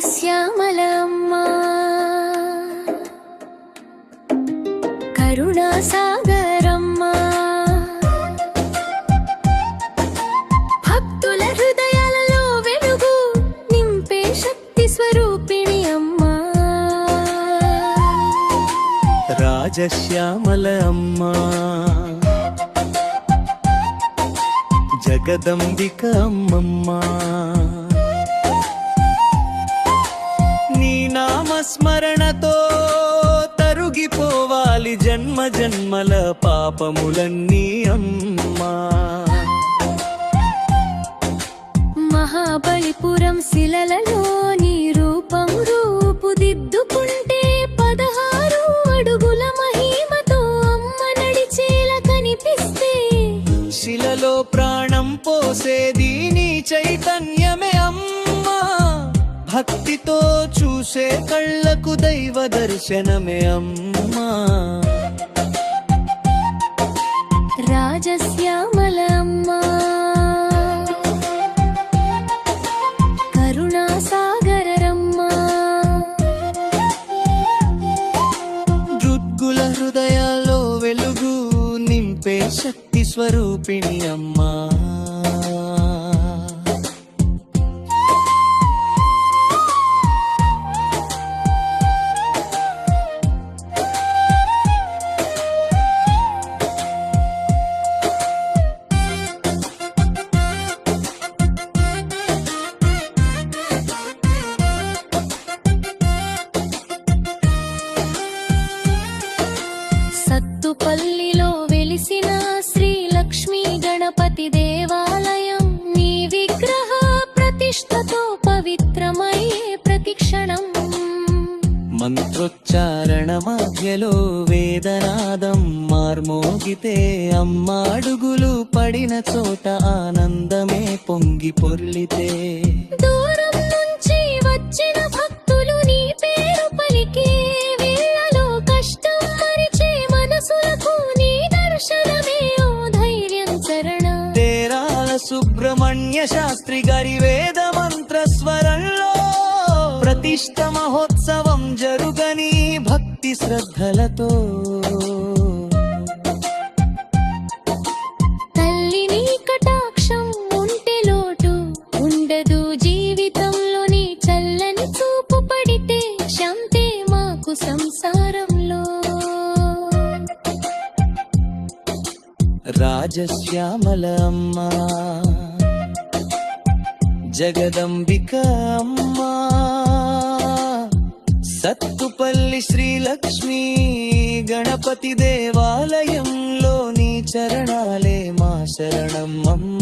రాజశ్యామలమ్మా కరుణాసాగరమ్మా భక్తుల హృదయాలలో వెలుగు నింపే శక్తి స్వరూపిణి అమ్మా రాజశ్యామలమ్మా జగదంబిక అమ్మమ్మా నీ నామస్మరణతో తరుగిపోవాలి జన్మ జన్మల పాపములన్నీ అమ్మా మహాబలిపురం శిలలలో నీ రూపం రూపుదిద్దుకుంటే 16 అడుగుల మహిమతో అమ్మ నడిచేలా కనిపిస్తే శిలలో ప్రాణం పోసేది నీ చైతన్యమే అమ్మా భక్తితో చూసే కళ్ళకు దైవ దర్శనమే అమ్మా రాజశ్యామలమ్మా కరుణాసాగరమ్మా దుర్గుల హృదయాల్లో వెలుగు నింపే శక్తి స్వరూపిణి అమ్మా సత్తుపల్లిలో వెలిసిన శ్రీ లక్ష్మీ గణపతి దేవాలయం నీ విగ్రహ ప్రతిష్టతో పవిత్రమయ్యే ప్రతిక్షణం మంత్రోచ్చారణ మధ్యలో వేదనాదం మార్మోగితే అమ్మ అడుగులు పడిన చోట ఆనందమే పొంగి పొర్లితే దూరం నుంచి వచ్చిన భక్తులు నీ పేరు పలికే వేళలో కష్టం మరిచే మనసులకు నీ దర్శనమే ఓ ధైర్యం చరణ తేరాల సుబ్రహ్మణ్య శాస్త్రి గారి వేద మంత్ర స్వరంలో ప్రతిష్ట మహోత్సవం జరుగని భక్తి శ్రద్ధలతో తల్లి నీ కటాక్షం ఉంటే లోటు ఉండదు జీవితంలో నీ చల్లని చూపు పడితే శాంతే మాకు సంసారంలో రాజశ్యామల అమ్మా జగదంబిక అమ్మా సత్తుపల్లి శ్రీలక్ష్మీ గణపతి దేవాలయంలో నీ చరణాలే మా శరణం అమ్మా